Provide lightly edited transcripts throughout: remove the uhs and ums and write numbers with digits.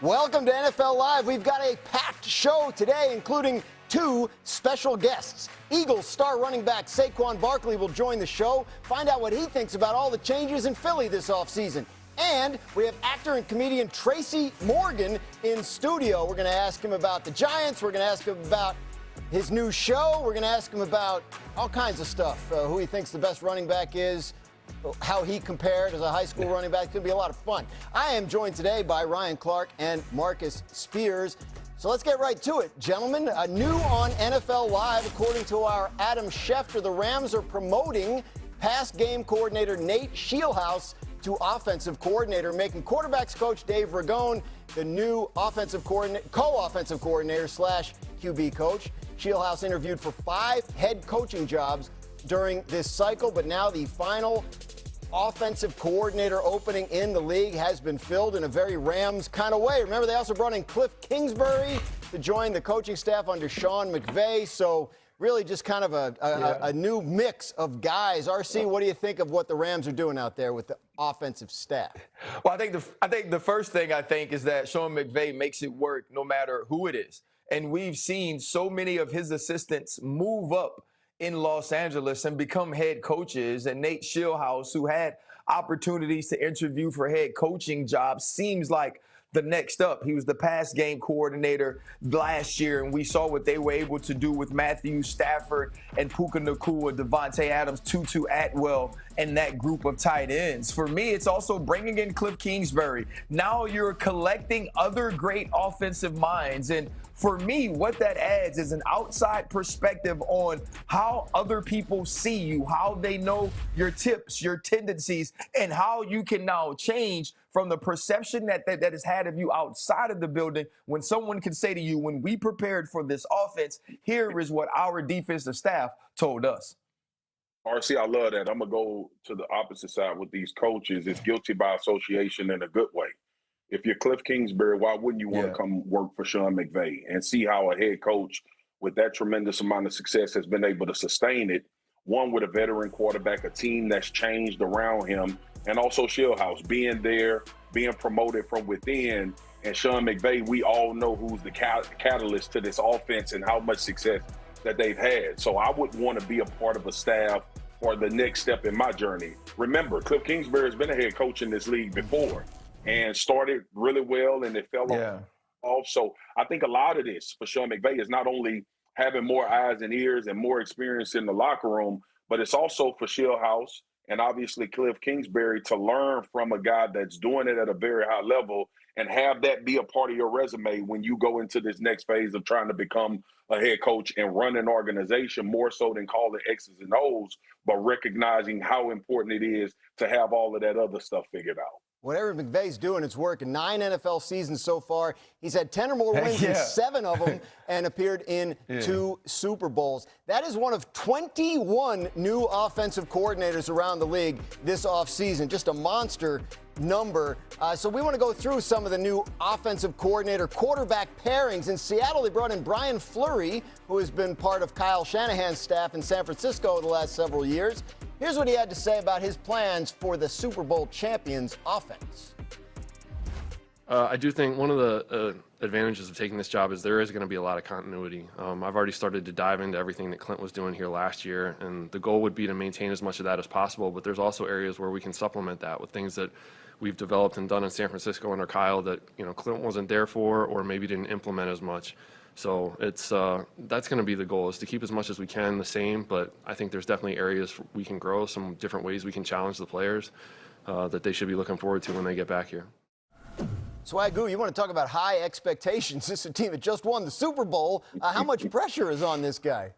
Welcome to NFL Live. We've got a packed show today, including two special guests. Eagles star running back Saquon Barkley will join the show. Find out what he thinks about all the changes in Philly this offseason. And we have actor and comedian Tracy Morgan in studio. We're going to ask him about the Giants. We're going to ask him about his new show. We're going to ask him about all kinds of stuff, who he thinks the best running back is, how he compared as a high school running back. It's going to be a lot of fun. I am joined today by Ryan Clark and Marcus Spears. So let's get right to it, gentlemen. New on NFL Live, according to our Adam Schefter, the Rams are promoting past game coordinator Nate Scheelhaase to offensive coordinator, making quarterbacks coach Dave Ragone the new offensive coordinator, co-offensive coordinator / QB coach. Scheelhaase interviewed for 5 head coaching jobs during this cycle, but now the final offensive coordinator opening in the league has been filled in a very Rams kind of way. Remember, they also brought in Cliff Kingsbury to join the coaching staff under Sean McVay. So really just kind of a new mix of guys. RC, what do you think of what the Rams are doing out there with the offensive staff? Well, I think the first thing I think is that Sean McVay makes it work no matter who it is. And we've seen so many of his assistants move up in Los Angeles and become head coaches. And Nate Scheelhaase, who had opportunities to interview for head coaching jobs, seems like the next up. He was the pass game coordinator last year, and we saw what they were able to do with Matthew Stafford and Puka Nacua, Devontae Adams, Tutu Atwell, and that group of tight ends. For me, it's also bringing in Cliff Kingsbury. Now you're collecting other great offensive minds, and for me, what that adds is an outside perspective on how other people see you, how they know your tips, your tendencies, and how you can now change from the perception that is had of you outside of the building. When someone can say to you, when we prepared for this offense, here is what our defensive staff told us. RC, I love that. I'm going to go to the opposite side with these coaches. It's guilty by association in a good way. If you're Cliff Kingsbury, why wouldn't you want to come work for Sean McVay and see how a head coach with that tremendous amount of success has been able to sustain it? One, with a veteran quarterback, a team that's changed around him, and also Scheelhaase being there, being promoted from within. And Sean McVay, we all know who's the catalyst to this offense and how much success that they've had. So I would want to be a part of a staff for the next step in my journey. Remember, Cliff Kingsbury has been a head coach in this league before and started really well, and it fell off. So I think a lot of this for Sean McVay is not only having more eyes and ears and more experience in the locker room, but it's also for Scheelhaase and obviously Cliff Kingsbury to learn from a guy that's doing it at a very high level and have that be a part of your resume when you go into this next phase of trying to become a head coach and run an organization, more so than calling X's and O's, but recognizing how important it is to have all of that other stuff figured out. Whatever McVay's doing, it's working. 9 NFL seasons so far. He's had 10 or more wins in 7 of them and appeared in 2 Super Bowls. That is one of 21 new offensive coordinators around the league this offseason. Just a monster number. So we want to go through some of the new offensive coordinator quarterback pairings. In Seattle, they brought in Brian Fleury, who has been part of Kyle Shanahan's staff in San Francisco the last several years. Here's what he had to say about his plans for the Super Bowl champions offense. I do think one of the advantages of taking this job is there is going to be a lot of continuity. I've already started to dive into everything that Clint was doing here last year, and the goal would be to maintain as much of that as possible, but there's also areas where we can supplement that with things that we've developed and done in San Francisco under Kyle that, you know, Clint wasn't there for or maybe didn't implement as much. So it's that's going to be the goal, is to keep as much as we can the same, but I think there's definitely areas we can grow, some different ways we can challenge the players that they should be looking forward to when they get back here. Swagoo, you want to talk about high expectations. This is a team that just won the Super Bowl. How much pressure is on this guy?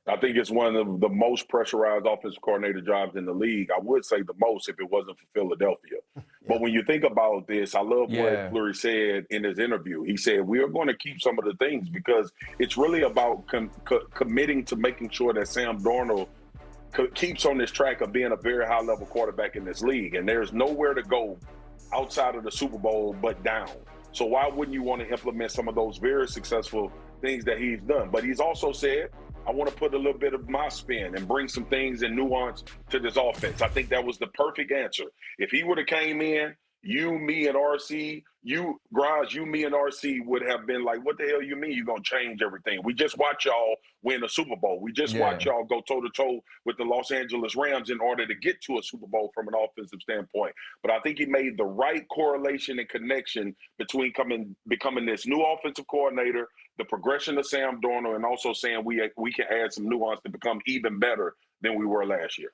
I think it's one of the most pressurized offensive coordinator jobs in the league. I would say the most if it wasn't for Philadelphia. But when you think about this, I love what Fleury said in his interview. He said, we are going to keep some of the things because it's really about committing to making sure that Sam Darnold keeps on this track of being a very high-level quarterback in this league. And there's nowhere to go outside of the Super Bowl but down. So why wouldn't you want to implement some of those very successful things that he's done? But he's also said, I want to put a little bit of my spin and bring some things and nuance to this offense. I think that was the perfect answer. If he would have came in you, me, and RC, me, and RC would have been like, what the hell you mean you're going to change everything? We just watch y'all win a Super Bowl. We just watch y'all go toe-to-toe with the Los Angeles Rams in order to get to a Super Bowl from an offensive standpoint. But I think he made the right correlation and connection between becoming this new offensive coordinator, the progression of Sam Darnold, and also saying we can add some nuance to become even better than we were last year.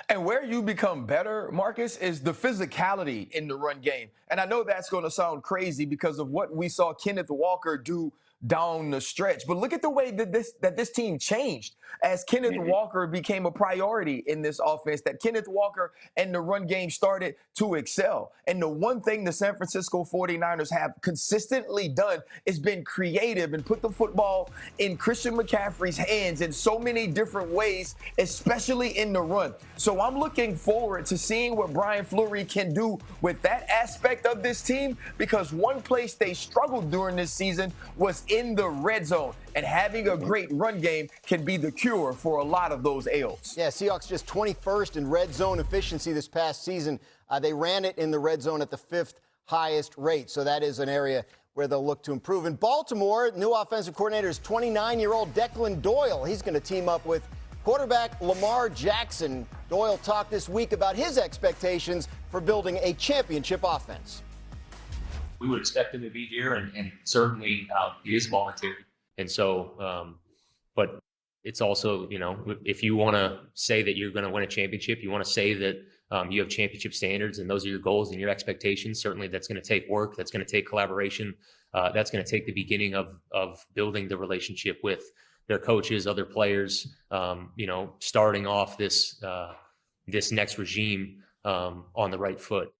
And where you become better, Marcus, is the physicality in the run game. And I know that's going to sound crazy because of what we saw Kenneth Walker do down the stretch. But look at the way that this team changed as Kenneth Walker became a priority in this offense, that Kenneth Walker and the run game started to excel. And the one thing the San Francisco 49ers have consistently done is been creative and put the football in Christian McCaffrey's hands in so many different ways, especially in the run. So I'm looking forward to seeing what Brian Fleury can do with that aspect of this team, because one place they struggled during this season was in the red zone, and having a great run game can be the cure for a lot of those ails. Yeah, Seahawks just 21st in red zone efficiency this past season. They ran it in the red zone at the 5th highest rate, so that is an area where they'll look to improve. In Baltimore, new offensive coordinator is 29-year-old Declan Doyle. He's going to team up with quarterback Lamar Jackson. Doyle talked this week about his expectations for building a championship offense. We would expect him to be here, and certainly he is voluntary. And so, but it's also, if you want to say that you're going to win a championship, you want to say that you have championship standards and those are your goals and your expectations. Certainly that's going to take work. That's going to take collaboration. That's going to take the beginning of building the relationship with their coaches, other players, starting off this next regime on the right foot.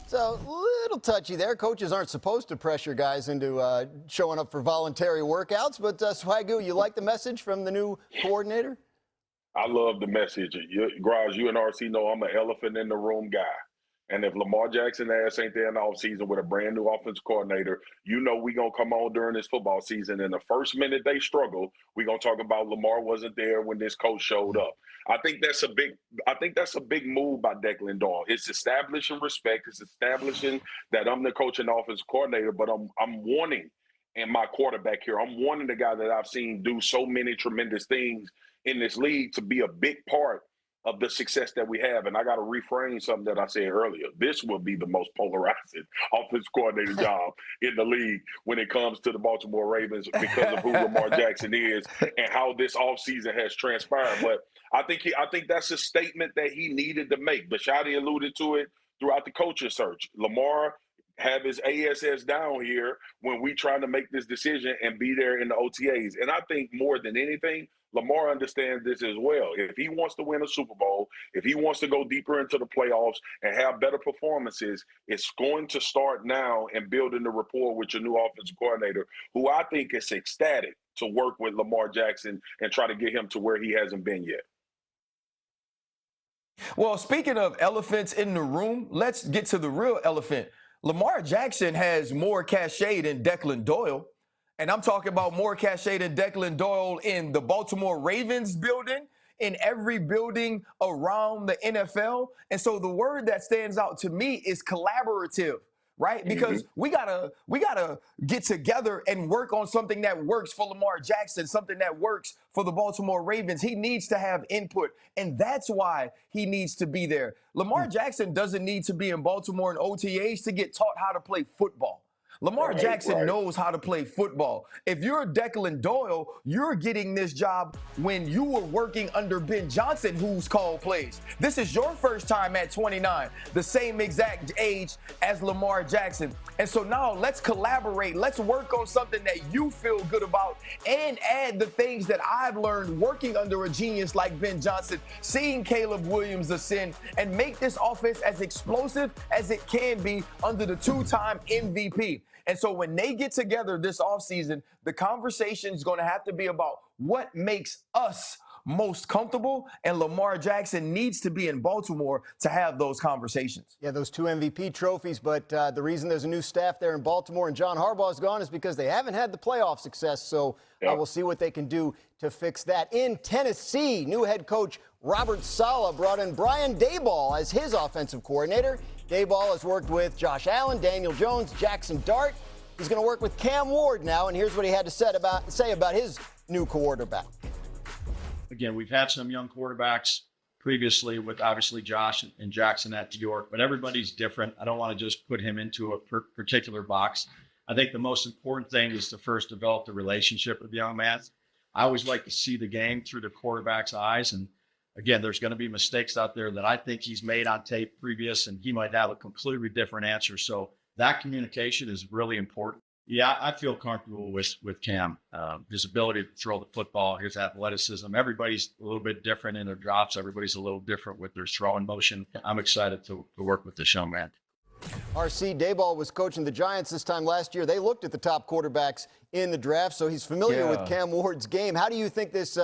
So a little touchy there. Coaches aren't supposed to pressure guys into showing up for voluntary workouts. But Swagoo, you like the message from the new coordinator? I love the message. Graz, you and RC know I'm an elephant in the room guy. And if Lamar Jackson ass ain't there in the offseason with a brand new offensive coordinator, we're going to come on during this football season. And the first minute they struggle, we're going to talk about Lamar wasn't there when this coach showed up. I think that's a big move by Declan Doyle. It's establishing respect. It's establishing that I'm the coach and offensive coordinator, but I'm wanting, and my quarterback here, I'm wanting the guy that I've seen do so many tremendous things in this league to be a big part of the success that we have. And I got to reframe something that I said earlier. This will be the most polarizing offensive coordinator job in the league when it comes to the Baltimore Ravens because of who Lamar Jackson is and how this offseason has transpired. But I think that's a statement that he needed to make. Bisciotti alluded to it throughout the coaching search. Lamar have his ASS down here when we trying to make this decision and be there in the OTAs. And I think more than anything, Lamar understands this as well. If he wants to win a Super Bowl, if he wants to go deeper into the playoffs and have better performances, it's going to start now and building the rapport with your new offensive coordinator, who I think is ecstatic to work with Lamar Jackson and try to get him to where he hasn't been yet. Well, speaking of elephants in the room, let's get to the real elephant. Lamar Jackson has more cachet than Declan Doyle. And I'm talking about more cachet than Declan Doyle in the Baltimore Ravens building, in every building around the NFL. And so the word that stands out to me is collaborative, right? Because we gotta get together and work on something that works for Lamar Jackson, something that works for the Baltimore Ravens. He needs to have input, and that's why he needs to be there. Lamar Jackson doesn't need to be in Baltimore in OTAs to get taught how to play football. Lamar Jackson knows how to play football. If you're Declan Doyle, you're getting this job when you were working under Ben Johnson, who's called plays. This is your first time at 29, the same exact age as Lamar Jackson. And so now let's collaborate. Let's work on something that you feel good about and add the things that I've learned working under a genius like Ben Johnson, seeing Caleb Williams ascend, and make this offense as explosive as it can be under the two-time MVP. And so when they get together this offseason, the conversation is going to have to be about what makes us most comfortable, and Lamar Jackson needs to be in Baltimore to have those conversations. Yeah, those 2 MVP trophies, but the reason there's a new staff there in Baltimore and John Harbaugh's gone is because they haven't had the playoff success, so we'll see what they can do to fix that. In Tennessee, new head coach Robert Saleh brought in Brian Daboll as his offensive coordinator. Daboll has worked with Josh Allen, Daniel Jones, Jackson Dart. He's going to work with Cam Ward now, and here's what he had to say about his new quarterback. Again, we've had some young quarterbacks previously with obviously Josh and Jackson at New York, but everybody's different. I don't want to just put him into a particular box. I think the most important thing is to first develop the relationship with the young man. I always like to see the game through the quarterback's eyes. And again, there's going to be mistakes out there that I think he's made on tape previous, and he might have a completely different answer. So that communication is really important. Yeah, I feel comfortable with Cam. His ability to throw the football, his athleticism. Everybody's a little bit different in their drops. Everybody's a little different with their throwing motion. I'm excited to work with this young man. R.C. Daboll was coaching the Giants this time last year. They looked at the top quarterbacks in the draft, so he's familiar with Cam Ward's game. How do you think this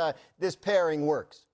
pairing works?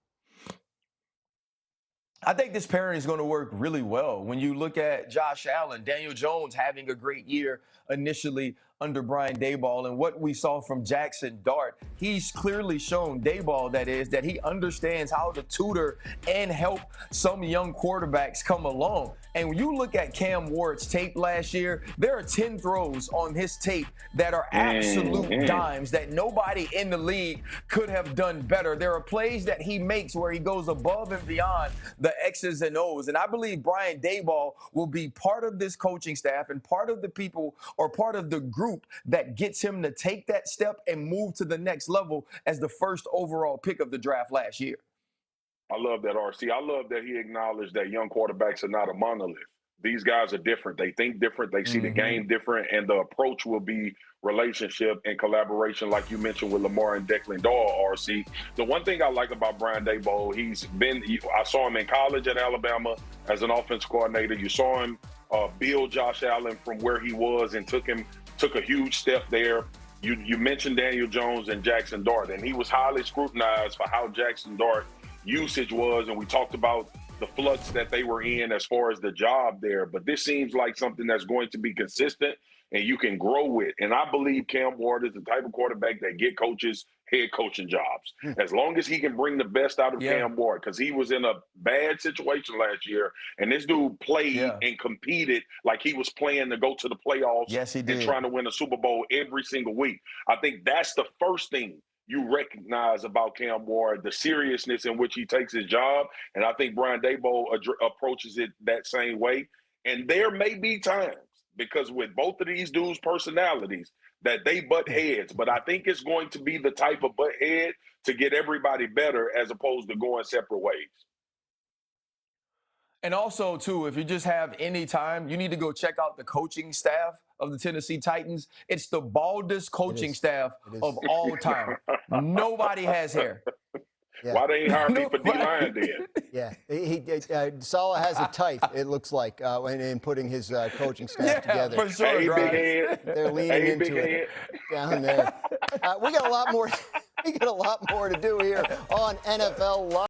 I think this pairing is going to work really well. When you look at Josh Allen, Daniel Jones having a great year initially under Brian Daboll, and what we saw from Jackson Dart, he's clearly shown, Daboll that is, that he understands how to tutor and help some young quarterbacks come along. And when you look at Cam Ward's tape last year, there are 10 throws on his tape that are absolute dimes that nobody in the league could have done better. There are plays that he makes where he goes above and beyond the X's and O's. And I believe Brian Daboll will be part of this coaching staff and part of the people or part of the group that gets him to take that step and move to the next level as the first overall pick of the draft last year. I love that, RC. I love that he acknowledged that young quarterbacks are not a monolith. These guys are different. They think different. They see the game different, and the approach will be relationship and collaboration, like you mentioned with Lamar and Declan Doyle, RC. The one thing I like about Brian Daboll, I saw him in college at Alabama as an offensive coordinator. You saw him build Josh Allen from where he was and took a huge step there. You mentioned Daniel Jones and Jackson Dart, and he was highly scrutinized for how Jackson Dart usage was, and we talked about the flux that they were in as far as the job there. But this seems like something that's going to be consistent and you can grow with. And I believe Cam Ward is the type of quarterback that get coaches head coaching jobs. As long as he can bring the best out of Cam Ward, because he was in a bad situation last year, and this dude played and competed like he was playing to go to the playoffs and trying to win a Super Bowl every single week. I think that's the first thing you recognize about Cam Ward, the seriousness in which he takes his job. And I think Brian Daboll approaches it that same way. And there may be times, because with both of these dudes' personalities, that they butt heads. But I think it's going to be the type of butt head to get everybody better as opposed to going separate ways. And also, too, if you just have any time, you need to go check out the coaching staff of the Tennessee Titans. It's the baldest coaching staff of all time. Nobody has hair. Why they ain't hired me for D-line then? Yeah, Saleh has a type, it looks like, in putting his coaching staff together. For sure, big head. They're leaning into it down there. We got a lot more. We got a lot more to do here on NFL Live.